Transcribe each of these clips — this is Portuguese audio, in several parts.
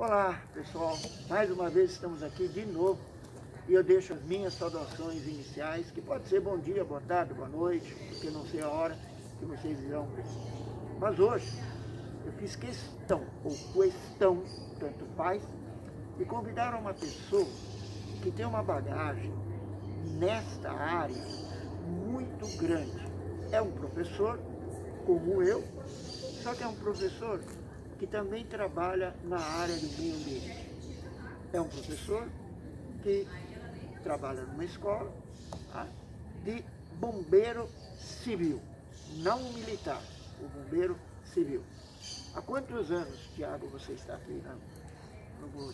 Olá pessoal, mais uma vez estamos aqui de novo e eu deixo as minhas saudações iniciais, que pode ser bom dia, boa tarde, boa noite, porque eu não sei a hora que vocês irão ver. Mas hoje eu fiz questão, ou questão, tanto faz, de convidar uma pessoa que tem uma bagagem nesta área muito grande. É um professor, como eu, só que é um professor que também trabalha na área do meio ambiente. É um professor que trabalha numa escola de bombeiro civil, não militar, o bombeiro civil. Há quantos anos, Tiago, você está aqui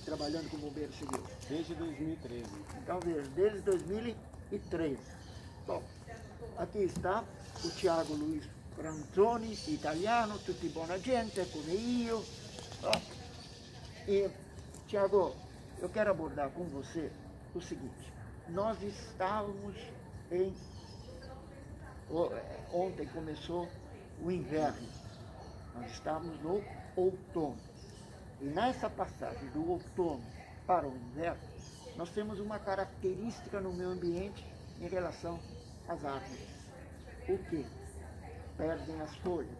trabalhando com bombeiro civil? Desde 2013. Então veja, desde 2013. Bom, aqui está o Tiago Luiz Franzoni, italiano, tutti buona gente, come io. E, Tiago, eu quero abordar com você o seguinte. Nós estávamos ontem começou o inverno, nós estávamos no outono. E nessa passagem do outono para o inverno, nós temos uma característica no meio ambiente em relação às árvores. O quê? Perdem as folhas.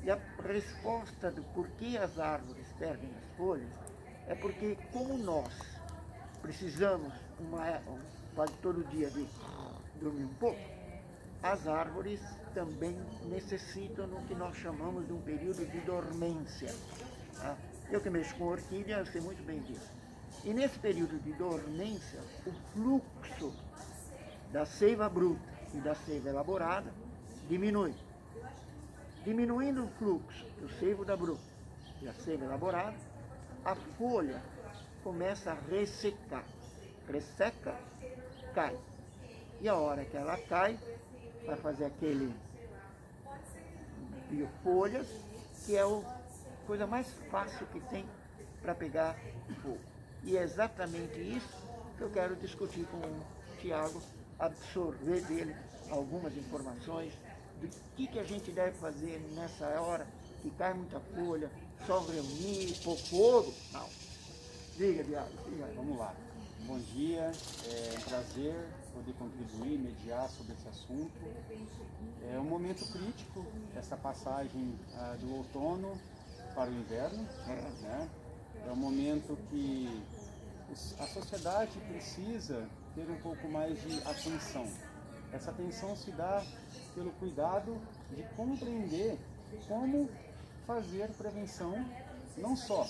E a resposta do porquê as árvores perdem as folhas é porque, como nós precisamos quase todo dia de dormir um pouco, as árvores também necessitam do que nós chamamos de um período de dormência. Eu que mexo com orquídea, eu sei muito bem disso. E nesse período de dormência, o fluxo da seiva bruta e da seiva elaborada diminui. Diminuindo o fluxo do seiva da bruta e a seiva elaborada, a folha começa a ressecar. Resseca, cai. E a hora que ela cai, vai fazer aquele biofolhas, que é a coisa mais fácil que tem para pegar fogo. E é exatamente isso que eu quero discutir com o Tiago, absorver dele algumas informações do que a gente deve fazer nessa hora que cai muita folha, só reunir, pôr fogo. Não. Diga, Tiago. Vamos lá. Bom dia, é um prazer poder contribuir, mediar sobre esse assunto. É um momento crítico, essa passagem do outono para o inverno, né? É um momento que a sociedade precisa ter um pouco mais de atenção. Essa atenção se dá pelo cuidado de compreender como fazer prevenção, não só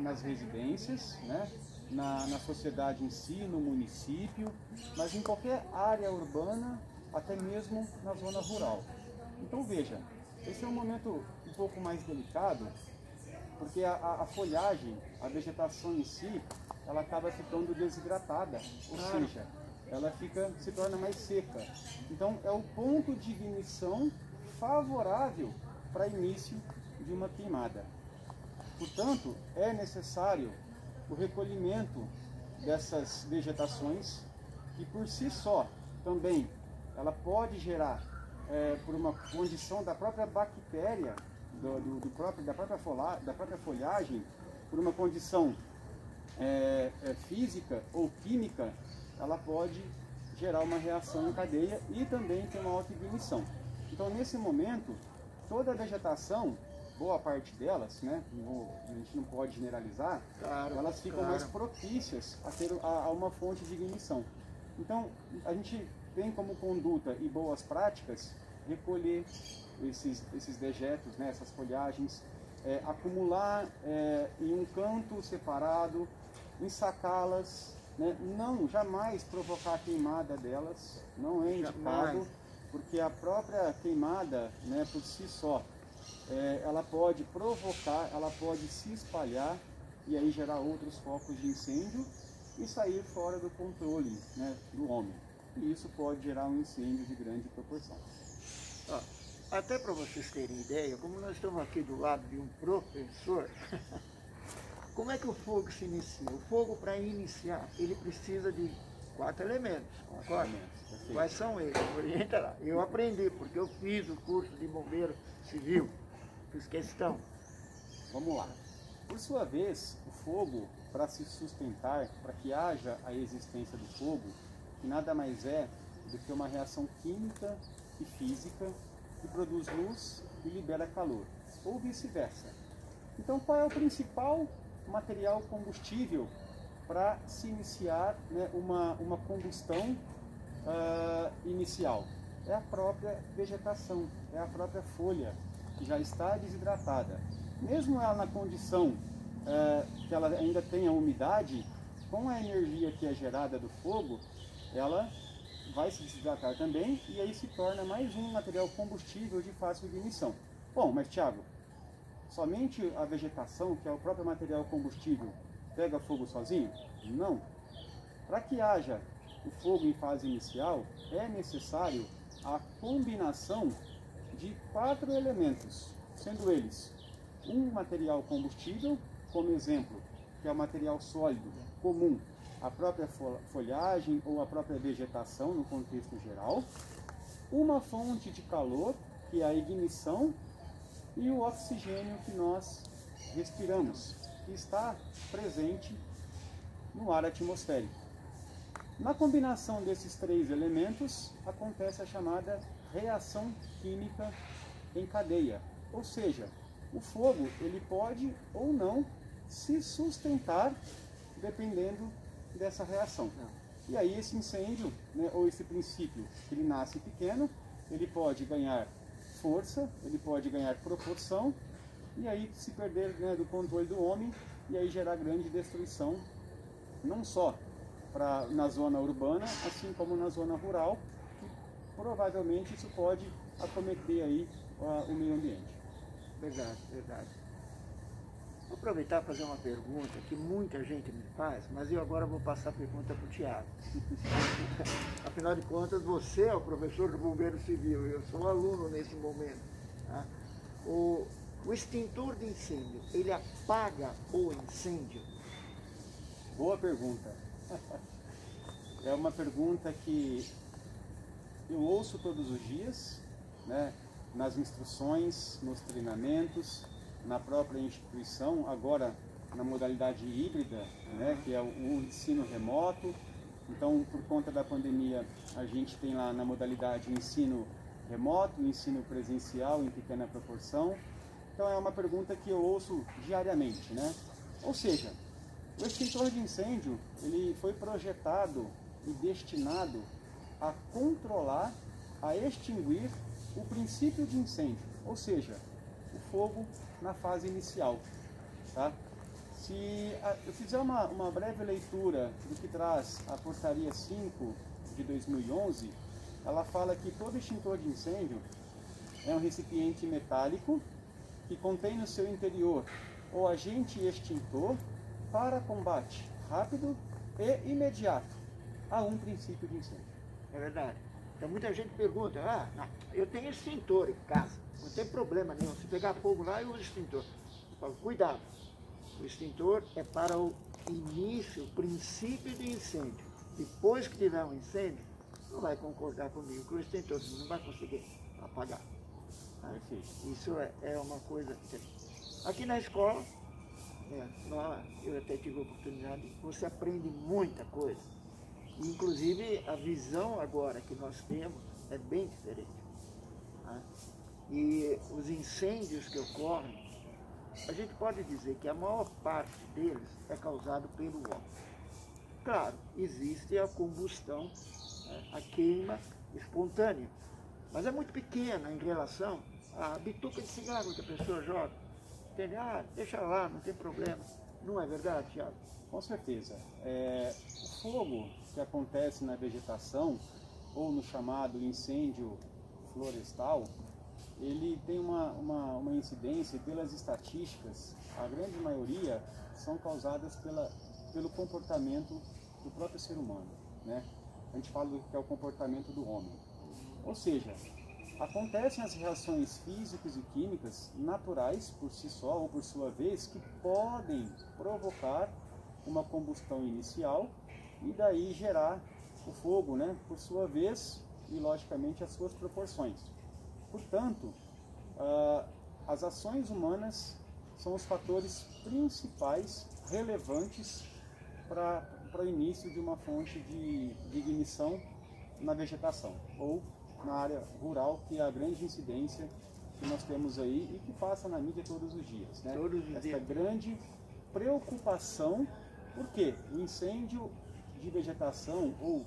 nas residências, né? Na sociedade em si, no município, mas em qualquer área urbana, até mesmo na zona rural. Então veja, esse é um momento um pouco mais delicado, porque a folhagem, a vegetação em si, ela acaba ficando desidratada, ou seja, ela se torna mais seca. Então é o ponto de ignição favorável para início de uma queimada. Portanto, é necessário o recolhimento dessas vegetações, que por si só também ela pode gerar, por uma condição da própria bactéria, da própria folhagem, por uma condição física ou química, ela pode gerar uma reação em cadeia e também ter uma autoignição. Então, nesse momento, toda a vegetação, boa parte delas, né, a gente não pode generalizar, elas ficam mais propícias a ter uma fonte de ignição. Então, a gente tem como conduta e boas práticas recolher esses dejetos, né, essas folhagens, acumular em um canto separado, ensacá-las, né, não jamais provocar a queimada delas, não é indicado, porque a própria queimada, né, por si só, ela pode provocar, ela pode se espalhar e aí gerar outros focos de incêndio e sair fora do controle, né, do homem. E isso pode gerar um incêndio de grande proporção. Até para vocês terem ideia, como nós estamos aqui do lado de um professor, como é que o fogo se inicia? O fogo, para iniciar, ele precisa de 4 elementos, concorda? Quais são eles? Orienta lá. Eu aprendi, porque eu fiz o curso de bombeiro civil, fiz questão. Vamos lá. Por sua vez, o fogo, para se sustentar, para que haja a existência do fogo, que nada mais é do que uma reação química e física que produz luz e libera calor, ou vice-versa. Então, qual é o principal material combustível para se iniciar, né, uma combustão inicial? É a própria vegetação, é a própria folha, que já está desidratada. Mesmo ela na condição que ela ainda tenha umidade, com a energia que é gerada do fogo, ela vai se desidratar também, e aí se torna mais um material combustível de fácil ignição. Bom, mas Thiago, somente a vegetação, que é o próprio material combustível, pega fogo sozinho? Não. Para que haja o fogo em fase inicial, é necessário a combinação de 4 elementos, sendo eles um material combustível, como exemplo, que é o material sólido comum, a própria folhagem ou a própria vegetação no contexto geral, uma fonte de calor, que é a ignição, e o oxigênio que nós respiramos, que está presente no ar atmosférico. Na combinação desses 3 elementos, acontece a chamada reação química em cadeia, ou seja, o fogo ele pode ou não se sustentar dependendo dessa reação. E aí esse incêndio, né, ou esse princípio, ele nasce pequeno, ele pode ganhar força, ele pode ganhar proporção, e aí se perder, né, do controle do homem, e aí gerar grande destruição, não só na zona urbana, assim como na zona rural, e provavelmente isso pode acometer aí o meio ambiente. Verdade, verdade. Vou aproveitar e fazer uma pergunta que muita gente me faz, mas eu agora vou passar a pergunta para o Thiago. Afinal de contas, você é o professor do Bombeiro Civil, eu sou aluno nesse momento. Tá? O extintor de incêndio, ele apaga o incêndio? Boa pergunta. É uma pergunta que eu ouço todos os dias, né? Nas instruções, nos treinamentos, na própria instituição, agora na modalidade híbrida, né, que é o ensino remoto. Então, por conta da pandemia, a gente tem lá na modalidade ensino remoto, ensino presencial em pequena proporção. Então, é uma pergunta que eu ouço diariamente, né? Ou seja, o extintor de incêndio, ele foi projetado e destinado a controlar, a extinguir o princípio de incêndio, ou seja, o fogo na fase inicial. Tá? Se eu fizer uma breve leitura do que traz a Portaria 5 de 2011, ela fala que todo extintor de incêndio é um recipiente metálico que contém no seu interior o agente extintor para combate rápido e imediato a um princípio de incêndio. É verdade. Então muita gente pergunta, não, eu tenho extintor em casa, não tem problema nenhum, se pegar fogo lá eu uso extintor. Eu falo, cuidado, o extintor é para o início, o princípio de incêndio. Depois que tiver um incêndio, não vai concordar comigo que o extintor não vai conseguir apagar. Tá? Isso é uma coisa... Aqui na escola, eu até tive a oportunidade, você aprende muita coisa. Inclusive, a visão agora que nós temos é bem diferente. Tá? E os incêndios que ocorrem, a gente pode dizer que a maior parte deles é causado pelo homem. Claro, existe a combustão, né, a queima espontânea, mas é muito pequena em relação à bituca de cigarro que a pessoa joga. Entende? Deixa lá, não tem problema. Não é verdade, Thiago? Com certeza. O fogo que acontece na vegetação, ou no chamado incêndio florestal, ele tem uma incidência, e pelas estatísticas, a grande maioria são causadas pelo comportamento do próprio ser humano, né? A gente fala do que é o comportamento do homem. Ou seja, acontecem as reações físicas e químicas naturais por si só, ou por sua vez, que podem provocar uma combustão inicial e daí gerar o fogo, né, por sua vez, e logicamente as suas proporções. Portanto, as ações humanas são os fatores principais, relevantes para o início de uma fonte de ignição na vegetação ou na área rural, que é a grande incidência que nós temos aí e que passa na mídia todos os dias, né? Essa grande preocupação, porque o incêndio de vegetação ou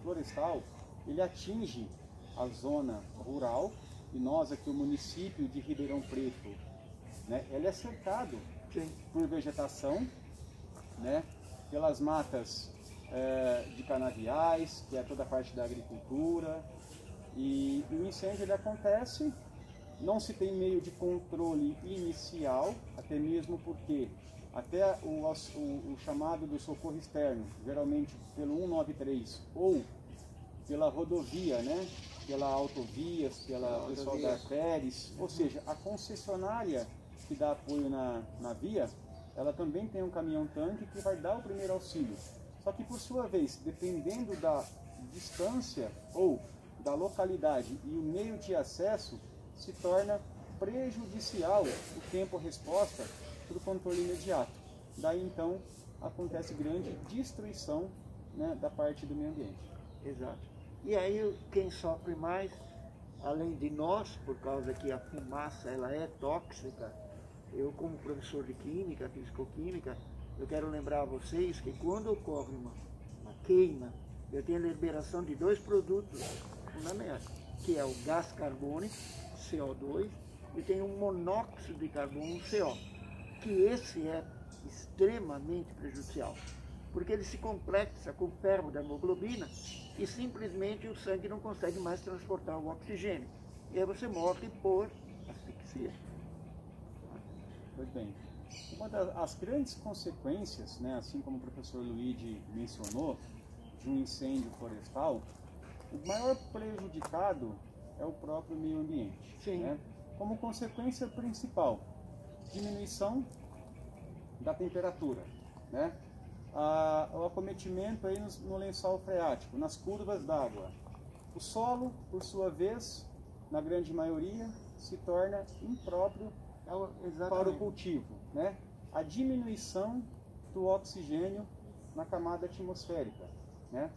florestal, ele atinge a zona rural, e nós aqui, o município de Ribeirão Preto, né, ele é cercado por vegetação, né, pelas matas de canaviais, que é toda a parte da agricultura, e o incêndio ele acontece, não se tem meio de controle inicial, até mesmo porque até o chamado do socorro externo, geralmente pelo 193 ou pela rodovia, né, pela autovias, pela pessoal da Artéries, ou seja, a concessionária que dá apoio na via, ela também tem um caminhão-tanque que vai dar o primeiro auxílio. Só que, por sua vez, dependendo da distância ou da localidade e o meio de acesso, se torna prejudicial o tempo-resposta para o controle imediato. Daí, então, acontece grande destruição, né, da parte do meio ambiente. Exato. E aí, quem sofre mais, além de nós, por causa que a fumaça ela é tóxica, eu como professor de química, fisicoquímica, eu quero lembrar a vocês que quando ocorre uma queima, eu tenho a liberação de dois produtos fundamentais, que é o gás carbônico, CO2, e tem um monóxido de carbono, CO, que esse é extremamente prejudicial, porque ele se complexa com o ferro da hemoglobina e simplesmente o sangue não consegue mais transportar o oxigênio. E aí você morre por asfixia. Pois bem, uma das grandes consequências, né, assim como o professor Luigi mencionou, de um incêndio florestal, o maior prejudicado é o próprio meio ambiente. Sim. Né? Como consequência principal, diminuição da temperatura, né? O acometimento aí no lençol freático, nas curvas d'água. O solo, por sua vez, na grande maioria, se torna impróprio para o cultivo, né? A diminuição do oxigênio na camada atmosférica, né?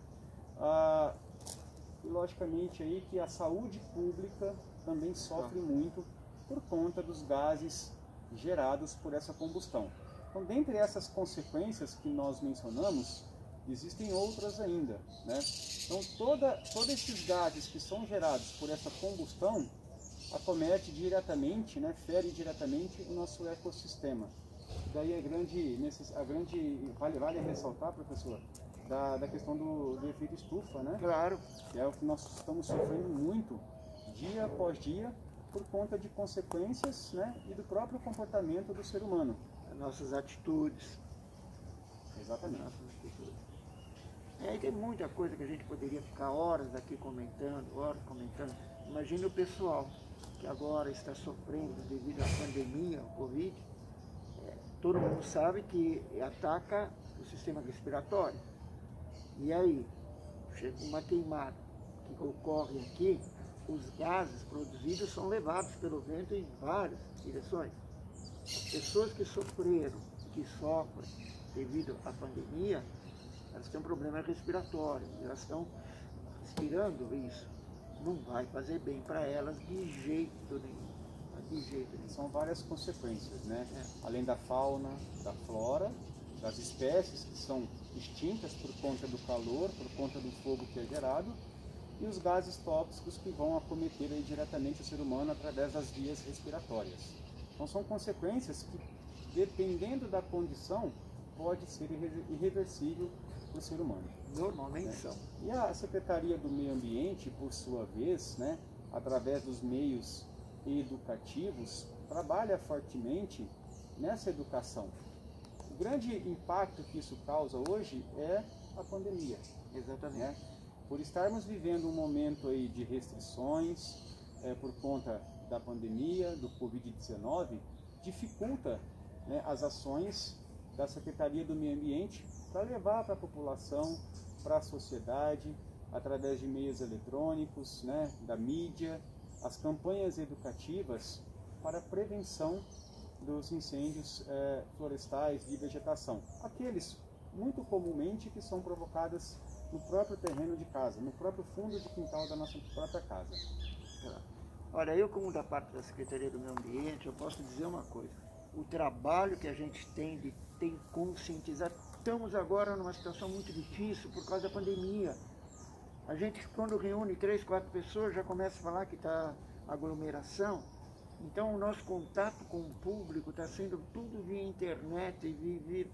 E logicamente aí que a saúde pública também sofre muito por conta dos gases gerados por essa combustão. Então, dentre essas consequências que nós mencionamos, existem outras ainda, né? Então, todos esses gases que são gerados por essa combustão acomete diretamente, né, fere diretamente o nosso ecossistema. Daí vale ressaltar, professor, da questão do efeito estufa, né? Claro. Que é o que nós estamos sofrendo muito, dia após dia, por conta de consequências, né, e do próprio comportamento do ser humano. Nossas atitudes. Exatamente. Nossas atitudes. E tem muita coisa que a gente poderia ficar horas aqui comentando. Imagine o pessoal que agora está sofrendo devido à pandemia, ao Covid. Todo mundo sabe que ataca o sistema respiratório. E aí, chega uma queimada que ocorre aqui, os gases produzidos são levados pelo vento em várias direções. As pessoas que sofreram, que sofrem devido à pandemia, elas têm um problema respiratório, elas estão respirando isso. Não vai fazer bem para elas de jeito nenhum. De jeito nenhum. São várias consequências, né? Além da fauna, da flora, das espécies que são extintas por conta do calor, por conta do fogo que é gerado, e os gases tóxicos que vão acometer aí diretamente o ser humano através das vias respiratórias. Então são consequências que, dependendo da condição, pode ser irreversível para o ser humano. Normalmente são. E a Secretaria do Meio Ambiente, por sua vez, né, através dos meios educativos, trabalha fortemente nessa educação. O grande impacto que isso causa hoje é a pandemia. Exatamente. Né? Por estarmos vivendo um momento aí de restrições, por conta da pandemia, do Covid-19, dificulta, né, as ações da Secretaria do Meio Ambiente para levar para a população, para a sociedade, através de meios eletrônicos, né, da mídia, as campanhas educativas para a prevenção dos incêndios florestais de vegetação. Aqueles, muito comumente, que são provocados no próprio terreno de casa, no próprio fundo de quintal da nossa própria casa. Olha, eu como da parte da Secretaria do Meio Ambiente, eu posso dizer uma coisa. O trabalho que a gente tem de conscientizar, estamos agora numa situação muito difícil por causa da pandemia. A gente, quando reúne 3, 4 pessoas, já começa a falar que está aglomeração. Então, o nosso contato com o público está sendo tudo via internet e via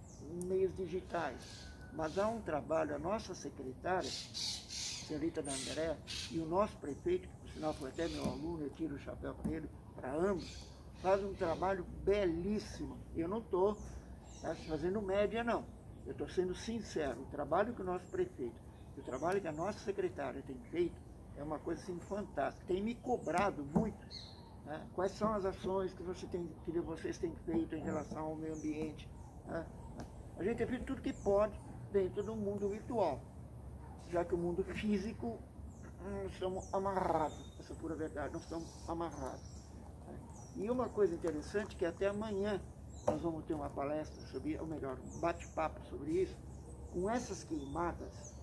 meios digitais. Mas há um trabalho, a nossa secretária, senhorita D'André, e o nosso prefeito, que por sinal foi até meu aluno, eu tiro o chapéu para ele, para ambos, faz um trabalho belíssimo. Eu não estou fazendo média, não. Eu estou sendo sincero. O trabalho que o nosso prefeito, o trabalho que a nossa secretária tem feito, é uma coisa assim fantástica. Tem me cobrado muito, né? Quais são as ações que vocês têm feito em relação ao meio ambiente, né? A gente tem feito tudo que pode dentro do mundo virtual, já que o mundo físico nós estamos amarrados, essa é a pura verdade, nós estamos amarrados. E uma coisa interessante que até amanhã nós vamos ter uma palestra sobre, ou melhor, um bate-papo sobre isso. Com essas queimadas,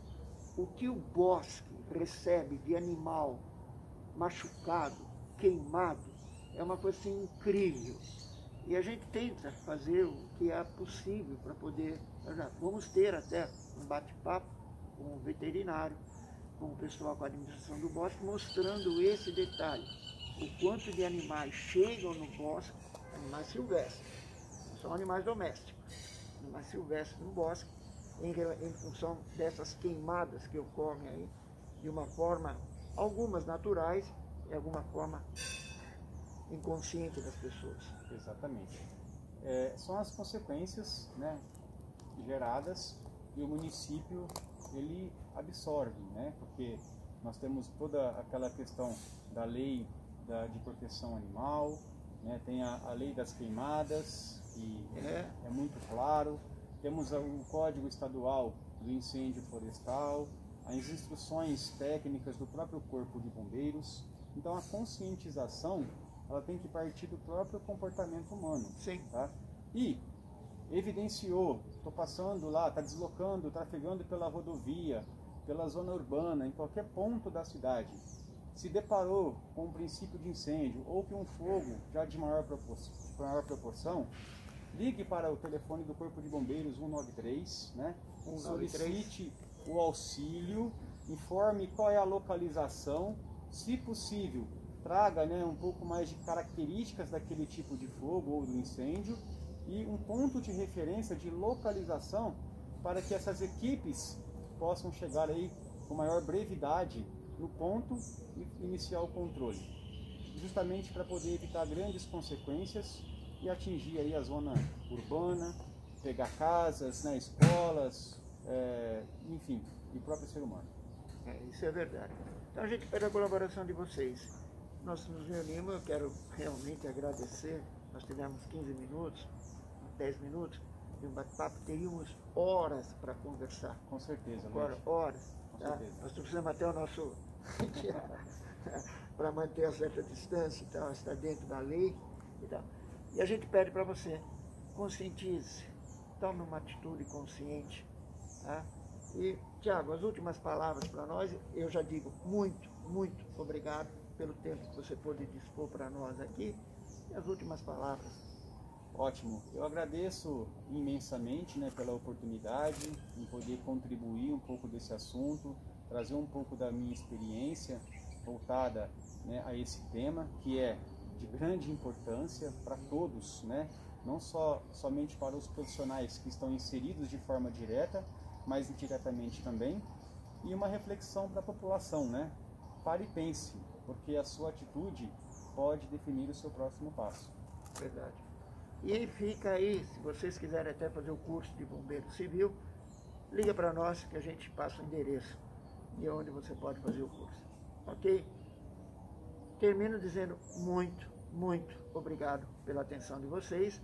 o que o bosque recebe de animal machucado, queimado, é uma coisa assim incrível. E a gente tenta fazer o que é possível para poder... Vamos ter até um bate-papo com o veterinário, com o pessoal com a administração do bosque, mostrando esse detalhe. O quanto de animais chegam no bosque, animais silvestres, não são animais domésticos, animais silvestres no bosque, em função dessas queimadas que ocorrem aí, de uma forma, algumas naturais e alguma forma inconsciente das pessoas. Exatamente. São as consequências, né, geradas, e o município ele absorve, né, porque nós temos toda aquela questão da lei de proteção animal, né, tem a lei das queimadas, que é muito claro, temos o Código Estadual do Incêndio Florestal, as instruções técnicas do próprio Corpo de Bombeiros. Então a conscientização ela tem que partir do próprio comportamento humano. Sim. Tá? E evidenciou, estou passando lá, está deslocando, trafegando pela rodovia, pela zona urbana, em qualquer ponto da cidade, se deparou com um princípio de incêndio ou que um fogo já de maior proporção, ligue para o telefone do Corpo de Bombeiros 193, né? Solicite o auxílio, informe qual é a localização, se possível, traga, né, um pouco mais de características daquele tipo de fogo ou do incêndio e um ponto de referência de localização para que essas equipes possam chegar aí com maior brevidade no ponto e iniciar o controle, justamente para poder evitar grandes consequências e atingir aí a zona urbana, pegar casas, né, escolas, enfim, e o próprio ser humano. Isso é verdade. Então a gente pede a colaboração de vocês. Nós nos reunimos, eu quero realmente agradecer. Nós tivemos 15 minutos, 10 minutos de um bate-papo, teríamos horas para conversar. Com certeza, agora, horas. Com tá? certeza. Nós precisamos até o nosso... para manter a certa distância e tal, está dentro da lei e tal. E a gente pede para você, conscientize, tome uma atitude consciente. Tá? E, Tiago, as últimas palavras para nós, eu já digo muito, muito obrigado pelo tempo que você pôde dispor para nós aqui. E as últimas palavras. Ótimo. Eu agradeço imensamente, né, pela oportunidade em poder contribuir um pouco desse assunto, trazer um pouco da minha experiência voltada, né, a esse tema, que é de grande importância para todos, né? Não somente para os profissionais que estão inseridos de forma direta, mas indiretamente também, e uma reflexão para a população, né? Pare e pense, porque a sua atitude pode definir o seu próximo passo. Verdade. E fica aí, se vocês quiserem até fazer o curso de bombeiro civil, liga para nós que a gente passa o endereço de onde você pode fazer o curso. Ok? Termino dizendo muito, muito obrigado pela atenção de vocês.